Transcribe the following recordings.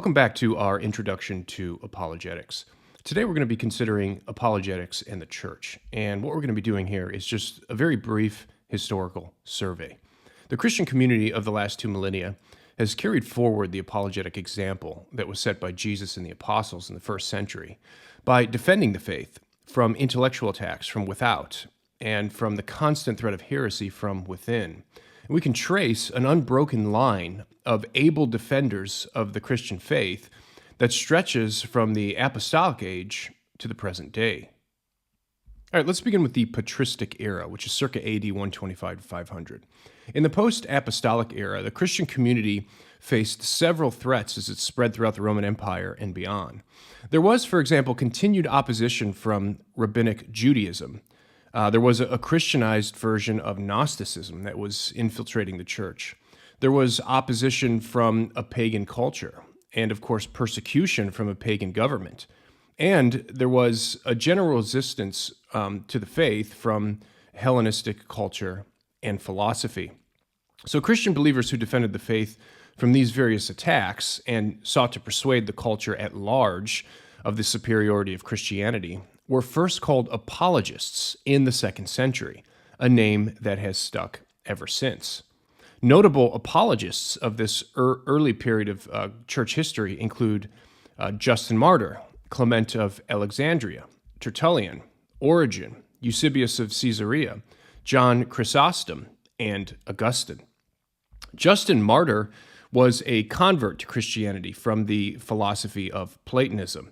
Welcome back to our introduction to apologetics. Today we're going to be considering apologetics and the church. And what we're going to be doing here is just a very brief historical survey. The Christian community of the last 2 millennia has carried forward the apologetic example that was set by Jesus and the apostles in the first century by defending the faith from intellectual attacks from without and from the constant threat of heresy from within. And we can trace an unbroken line of able defenders of the Christian faith that stretches from the apostolic age to the present day. All right, let's begin with the patristic era, which is circa AD 125 to 500. In the post-apostolic era, the Christian community faced several threats as it spread throughout the Roman Empire and beyond. There was, for example, continued opposition from rabbinic Judaism. There was a Christianized version of Gnosticism that was infiltrating the church. There was opposition from a pagan culture, and of course persecution from a pagan government. And there was a general resistance to the faith from Hellenistic culture and philosophy. So Christian believers who defended the faith from these various attacks and sought to persuade the culture at large of the superiority of Christianity were first called apologists in the 2nd century, a name that has stuck ever since. Notable apologists of this early period of church history include Justin Martyr, Clement of Alexandria, Tertullian, Origen, Eusebius of Caesarea, John Chrysostom, and Augustine. Justin Martyr was a convert to Christianity from the philosophy of Platonism.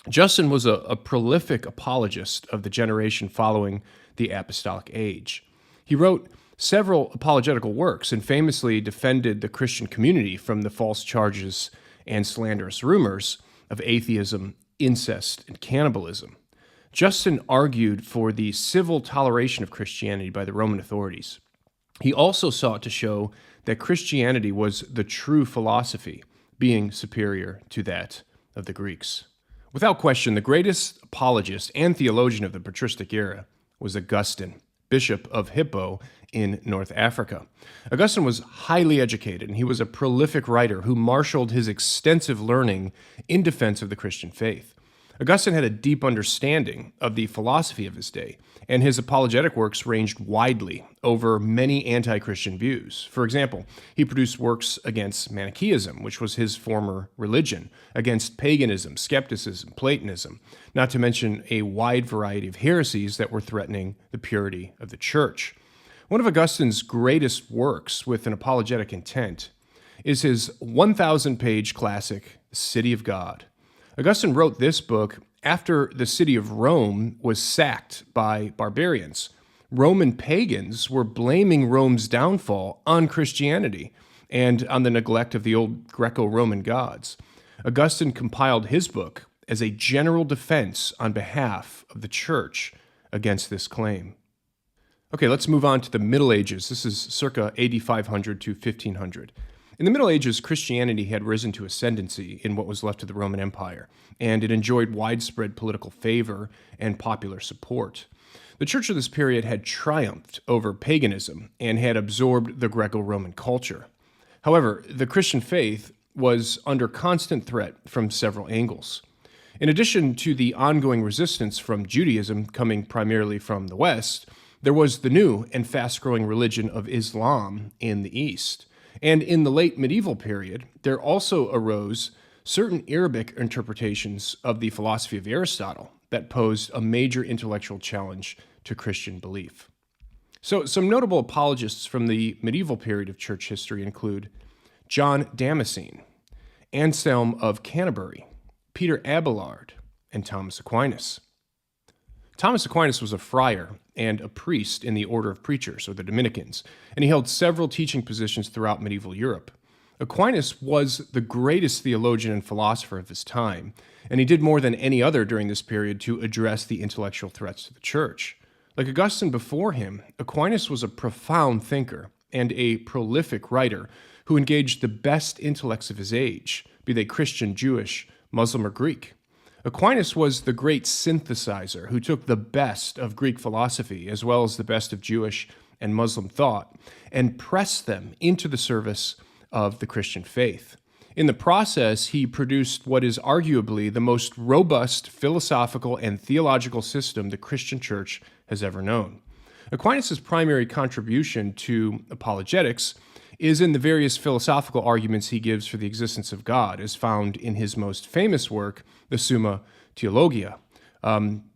Justin was a prolific apologist of the generation following the apostolic age. He wrote several apologetical works and famously defended the Christian community from the false charges and slanderous rumors of atheism, incest, and cannibalism. Justin argued for the civil toleration of Christianity by the Roman authorities. He also sought to show that Christianity was the true philosophy, being superior to that of the Greeks. Without question, the greatest apologist and theologian of the patristic era was Augustine, Bishop of Hippo in North Africa. Augustine was highly educated, and he was a prolific writer who marshaled his extensive learning in defense of the Christian faith. Augustine had a deep understanding of the philosophy of his day, and his apologetic works ranged widely over many anti-Christian views. For example, he produced works against Manichaeism, which was his former religion, against paganism, skepticism, Platonism, not to mention a wide variety of heresies that were threatening the purity of the church. One of Augustine's greatest works with an apologetic intent is his 1,000-page classic, City of God. Augustine wrote this book after the city of Rome was sacked by barbarians. Roman pagans were blaming Rome's downfall on Christianity and on the neglect of the old Greco-Roman gods. Augustine compiled his book as a general defense on behalf of the church against this claim. Okay, let's move on to the Middle Ages. This is circa AD 500 to 1500. In the Middle Ages, Christianity had risen to ascendancy in what was left of the Roman Empire, and it enjoyed widespread political favor and popular support. The church of this period had triumphed over paganism and had absorbed the Greco-Roman culture. However, the Christian faith was under constant threat from several angles. In addition to the ongoing resistance from Judaism coming primarily from the West, there was the new and fast-growing religion of Islam in the East. And in the late medieval period, there also arose certain Arabic interpretations of the philosophy of Aristotle that posed a major intellectual challenge to Christian belief. So some notable apologists from the medieval period of church history include John Damascene, Anselm of Canterbury, Peter Abelard, and Thomas Aquinas. Thomas Aquinas was a friar and a priest in the Order of Preachers, or the Dominicans, and he held several teaching positions throughout medieval Europe. Aquinas was the greatest theologian and philosopher of his time, and he did more than any other during this period to address the intellectual threats to the church. Like Augustine before him, Aquinas was a profound thinker and a prolific writer who engaged the best intellects of his age, be they Christian, Jewish, Muslim, or Greek. Aquinas was the great synthesizer who took the best of Greek philosophy as well as the best of Jewish and Muslim thought and pressed them into the service of the Christian faith. In the process, he produced what is arguably the most robust philosophical and theological system the Christian church has ever known. Aquinas' primary contribution to apologetics is in the various philosophical arguments he gives for the existence of God, as found in his most famous work, the Summa Theologia.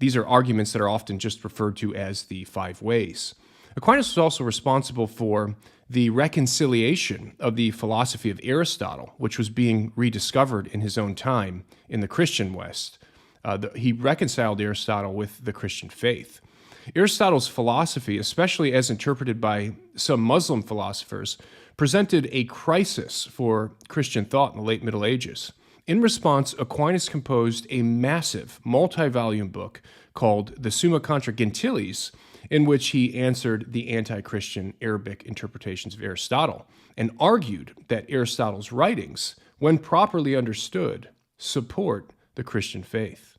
These are arguments that are often just referred to as the five ways. Aquinas was also responsible for the reconciliation of the philosophy of Aristotle, which was being rediscovered in his own time in the Christian West. He reconciled Aristotle with the Christian faith. Aristotle's philosophy, especially as interpreted by some Muslim philosophers, presented a crisis for Christian thought in the late Middle Ages. In response, Aquinas composed a massive, multi-volume book called the Summa Contra Gentiles, in which he answered the anti-Christian Arabic interpretations of Aristotle and argued that Aristotle's writings, when properly understood, support the Christian faith.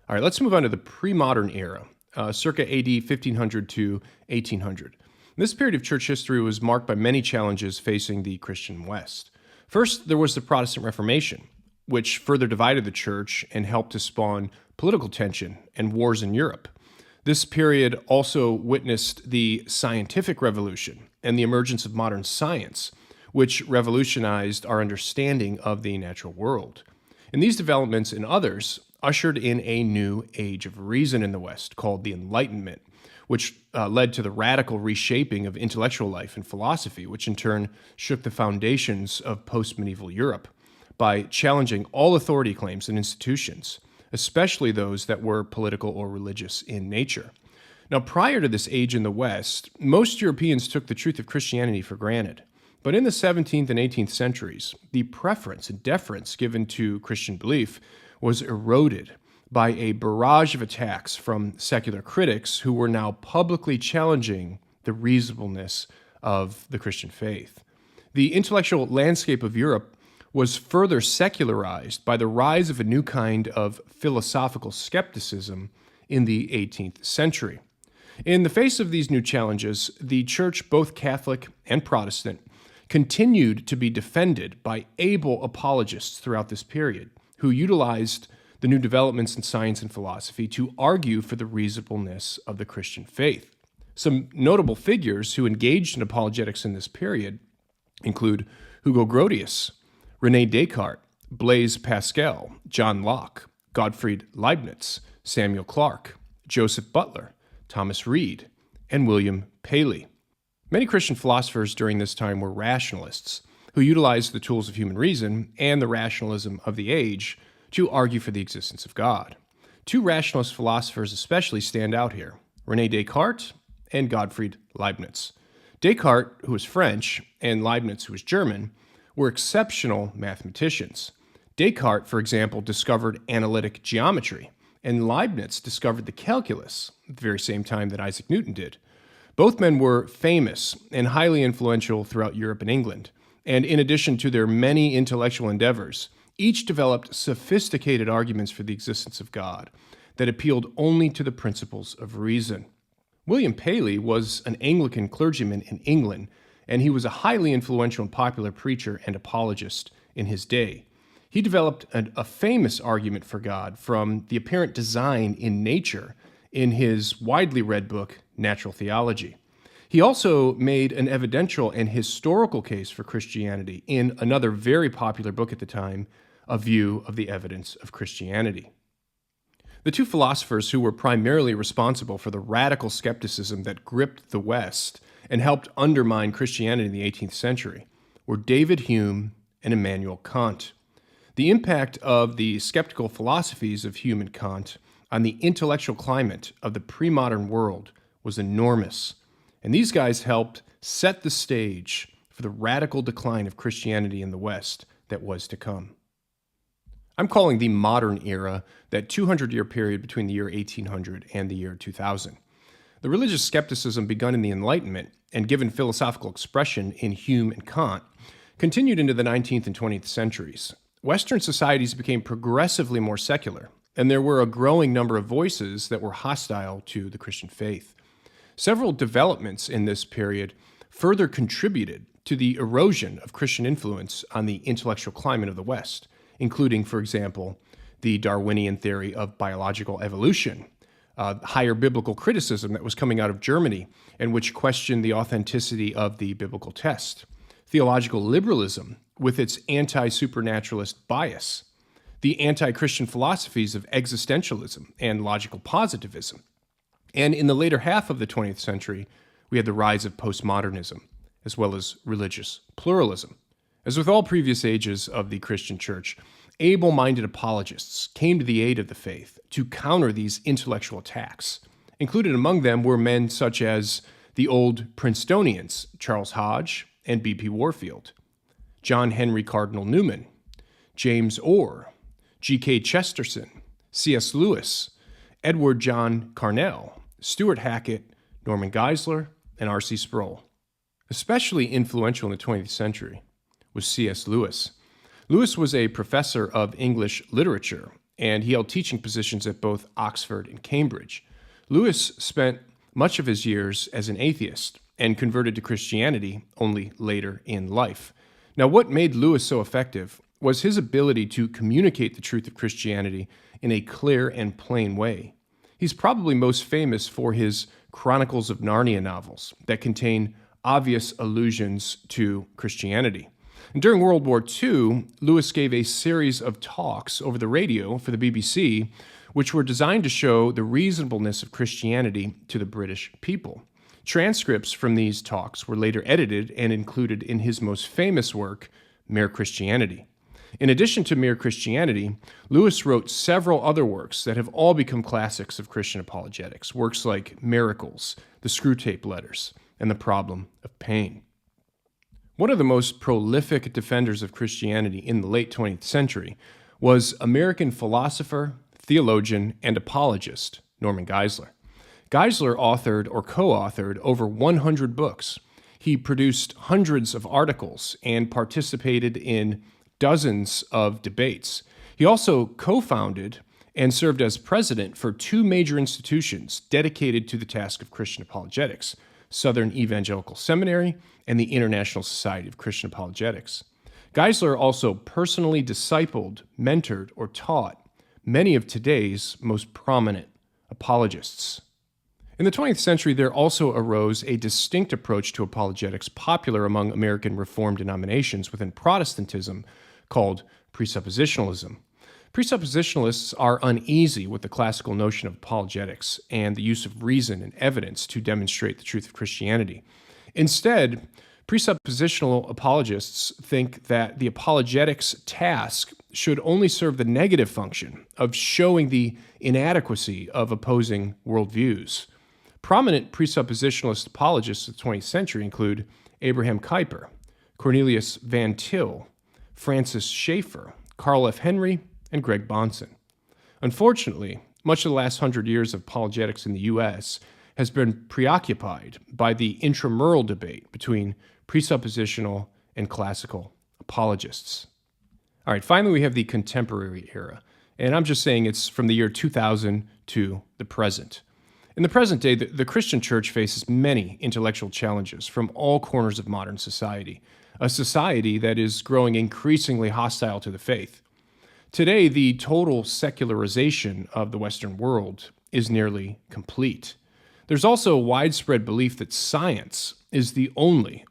All right, let's move on to the pre-modern era, circa AD 1500 to 1800. This period of church history was marked by many challenges facing the Christian West. First, there was the Protestant Reformation, which further divided the church and helped to spawn political tension and wars in Europe. This period also witnessed the scientific revolution and the emergence of modern science, which revolutionized our understanding of the natural world. And these developments and others ushered in a new age of reason in the West called the Enlightenment, which led to the radical reshaping of intellectual life and philosophy, which in turn shook the foundations of post-medieval Europe by challenging all authority claims and institutions, especially those that were political or religious in nature. Now, prior to this age in the West, most Europeans took the truth of Christianity for granted. But in the 17th and 18th centuries, the preference and deference given to Christian belief was eroded by a barrage of attacks from secular critics who were now publicly challenging the reasonableness of the Christian faith. The intellectual landscape of Europe was further secularized by the rise of a new kind of philosophical skepticism in the 18th century. In the face of these new challenges, the church, both Catholic and Protestant, continued to be defended by able apologists throughout this period, who utilized the new developments in science and philosophy to argue for the reasonableness of the Christian faith. Some notable figures who engaged in apologetics in this period include Hugo Grotius, René Descartes, Blaise Pascal, John Locke, Gottfried Leibniz, Samuel Clarke, Joseph Butler, Thomas Reid, and William Paley. Many Christian philosophers during this time were rationalists who utilized the tools of human reason and the rationalism of the age to argue for the existence of God. Two rationalist philosophers especially stand out here, René Descartes and Gottfried Leibniz. Descartes, who was French, and Leibniz, who was German, were exceptional mathematicians. Descartes, for example, discovered analytic geometry, and Leibniz discovered the calculus at the very same time that Isaac Newton did. Both men were famous and highly influential throughout Europe and England, and in addition to their many intellectual endeavors, each developed sophisticated arguments for the existence of God that appealed only to the principles of reason. William Paley was an Anglican clergyman in England, and he was a highly influential and popular preacher and apologist in his day. He developed a famous argument for God from the apparent design in nature in his widely read book, Natural Theology. He also made an evidential and historical case for Christianity in another very popular book at the time, A View of the Evidence of Christianity. The two philosophers who were primarily responsible for the radical skepticism that gripped the West and helped undermine Christianity in the 18th century were David Hume and Immanuel Kant. The impact of the skeptical philosophies of Hume and Kant on the intellectual climate of the pre-modern world was enormous, and these guys helped set the stage for the radical decline of Christianity in the West that was to come. I'm calling the modern era that 200-year period between the year 1800 and the year 2000. The religious skepticism begun in the Enlightenment and given philosophical expression in Hume and Kant continued into the 19th and 20th centuries. Western societies became progressively more secular, and there were a growing number of voices that were hostile to the Christian faith. Several developments in this period further contributed to the erosion of Christian influence on the intellectual climate of the West, including, for example, the Darwinian theory of biological evolution, higher biblical criticism that was coming out of Germany and which questioned the authenticity of the biblical test, theological liberalism with its anti-supernaturalist bias, the anti-Christian philosophies of existentialism and logical positivism. And in the later half of the 20th century, we had the rise of postmodernism, as well as religious pluralism. As with all previous ages of the Christian church, able-minded apologists came to the aid of the faith to counter these intellectual attacks. Included among them were men such as the old Princetonians, Charles Hodge and B.P. Warfield, John Henry Cardinal Newman, James Orr, G.K. Chesterton, C.S. Lewis, Edward John Carnell, Stuart Hackett, Norman Geisler, and R.C. Sproul. Especially influential in the 20th century was C.S. Lewis. Lewis was a professor of English literature, and he held teaching positions at both Oxford and Cambridge. Lewis spent much of his years as an atheist and converted to Christianity only later in life. Now, what made Lewis so effective was his ability to communicate the truth of Christianity in a clear and plain way. He's probably most famous for his Chronicles of Narnia novels that contain obvious allusions to Christianity. And during World War II, Lewis gave a series of talks over the radio for the BBC, which were designed to show the reasonableness of Christianity to the British people. Transcripts from these talks were later edited and included in his most famous work, Mere Christianity. In addition to Mere Christianity, Lewis wrote several other works that have all become classics of Christian apologetics, works like Miracles, The Screwtape Letters, and The Problem of Pain. One of the most prolific defenders of Christianity in the late 20th century was American philosopher, theologian, and apologist Norman Geisler. Geisler authored or co-authored over 100 books. He produced hundreds of articles and participated in dozens of debates. He also co-founded and served as president for two major institutions dedicated to the task of Christian apologetics, Southern Evangelical Seminary and the International Society of Christian Apologetics. Geisler also personally discipled, mentored, or taught many of today's most prominent apologists. In the 20th century, there also arose a distinct approach to apologetics popular among American Reformed denominations within Protestantism called presuppositionalism. Presuppositionalists are uneasy with the classical notion of apologetics and the use of reason and evidence to demonstrate the truth of Christianity. Instead, presuppositional apologists think that the apologetics task should only serve the negative function of showing the inadequacy of opposing worldviews. Prominent presuppositionalist apologists of the 20th century include Abraham Kuyper, Cornelius Van Til, Francis Schaeffer, Carl F. Henry, and Greg Bahnsen. Unfortunately, much of the last 100 years of apologetics in the U.S. has been preoccupied by the intramural debate between presuppositional and classical apologists. All right, finally, we have the contemporary era, and I'm just saying it's from the year 2000 to the present. In the present day, the Christian church faces many intellectual challenges from all corners of modern society, a society that is growing increasingly hostile to the faith. Today, the total secularization of the Western world is nearly complete. There's also a widespread belief that science is the only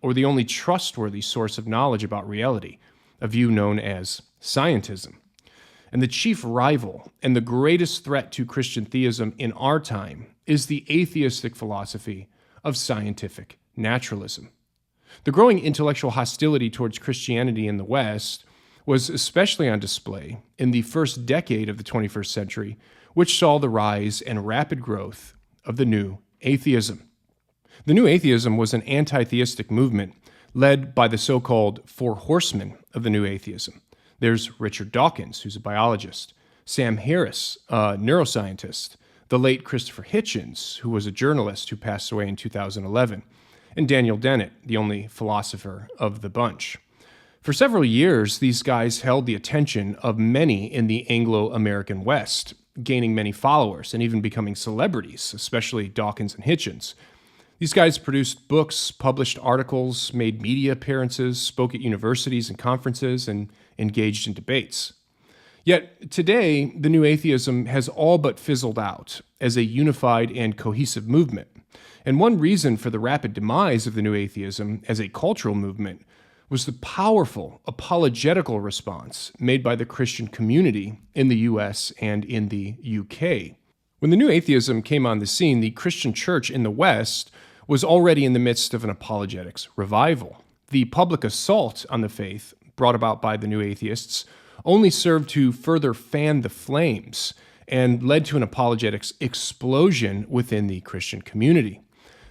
trustworthy source of knowledge about reality, a view known as scientism. And the chief rival and the greatest threat to Christian theism in our time is the atheistic philosophy of scientific naturalism. The growing intellectual hostility towards Christianity in the West was especially on display in the first decade of the 21st century, which saw the rise and rapid growth of the New Atheism. The New Atheism was an anti-theistic movement led by the so-called Four Horsemen of the New Atheism. There's Richard Dawkins, who's a biologist, Sam Harris, a neuroscientist, the late Christopher Hitchens, who was a journalist who passed away in 2011, and Daniel Dennett, the only philosopher of the bunch. For several years, these guys held the attention of many in the Anglo-American West, gaining many followers and even becoming celebrities, especially Dawkins and Hitchens. These guys produced books, published articles, made media appearances, spoke at universities and conferences, and engaged in debates. Yet today, the new atheism has all but fizzled out as a unified and cohesive movement. And one reason for the rapid demise of the new atheism as a cultural movement was the powerful apologetical response made by the Christian community in the US and in the UK. When the new atheism came on the scene, the Christian church in the West was already in the midst of an apologetics revival. The public assault on the faith brought about by the new atheists only served to further fan the flames and led to an apologetics explosion within the Christian community.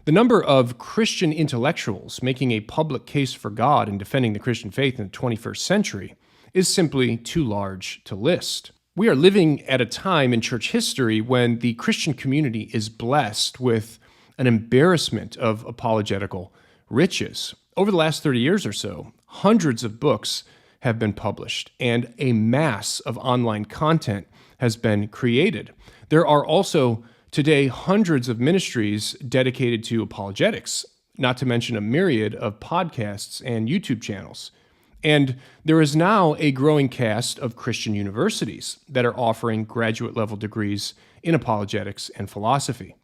The number of Christian intellectuals making a public case for God and defending the Christian faith in the 21st century is simply too large to list. We are living at a time in church history when the Christian community is blessed with an embarrassment of apologetical riches. Over the last 30 years or so, hundreds of books have been published and a mass of online content has been created. There are also today hundreds of ministries dedicated to apologetics, not to mention a myriad of podcasts and YouTube channels. And there is now a growing cast of Christian universities that are offering graduate-level degrees in apologetics and philosophy.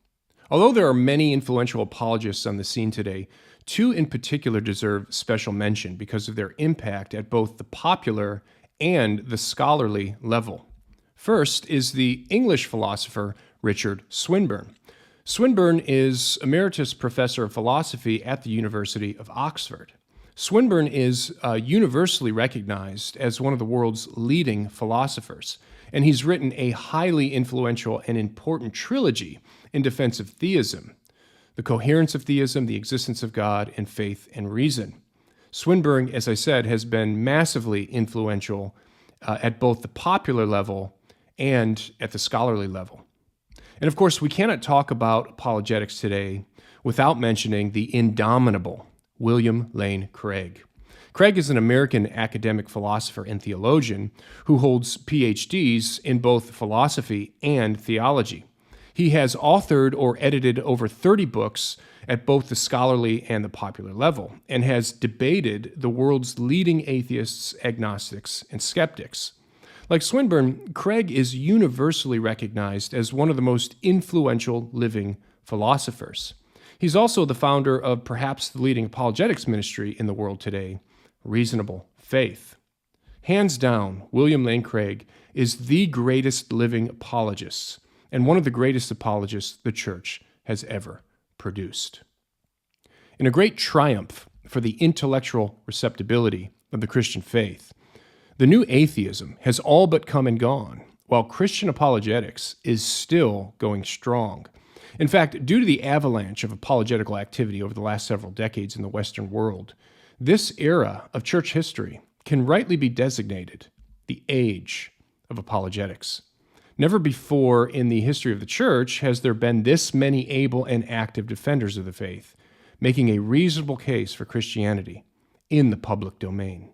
Although there are many influential apologists on the scene today, two in particular deserve special mention because of their impact at both the popular and the scholarly level. First is the English philosopher Richard Swinburne. Swinburne is Emeritus Professor of Philosophy at the University of Oxford. Swinburne is universally recognized as one of the world's leading philosophers, and he's written a highly influential and important trilogy in defense of theism: The Coherence of Theism, The Existence of God, and Faith and Reason. Swinburne, as I said, has been massively influential at both the popular level and at the scholarly level. And of course, we cannot talk about apologetics today without mentioning the indomitable William Lane Craig. Craig is an American academic philosopher and theologian who holds PhDs in both philosophy and theology. He has authored or edited over 30 books at both the scholarly and the popular level, and has debated the world's leading atheists, agnostics, and skeptics. Like Swinburne, Craig is universally recognized as one of the most influential living philosophers. He's also the founder of perhaps the leading apologetics ministry in the world today, Reasonable Faith. Hands down, William Lane Craig is the greatest living apologist, and one of the greatest apologists the church has ever produced. In a great triumph for the intellectual receptibility of the Christian faith, the new atheism has all but come and gone, while Christian apologetics is still going strong. In fact, due to the avalanche of apologetical activity over the last several decades in the Western world, this era of church history can rightly be designated the age of apologetics. Never before in the history of the church has there been this many able and active defenders of the faith, making a reasonable case for Christianity in the public domain.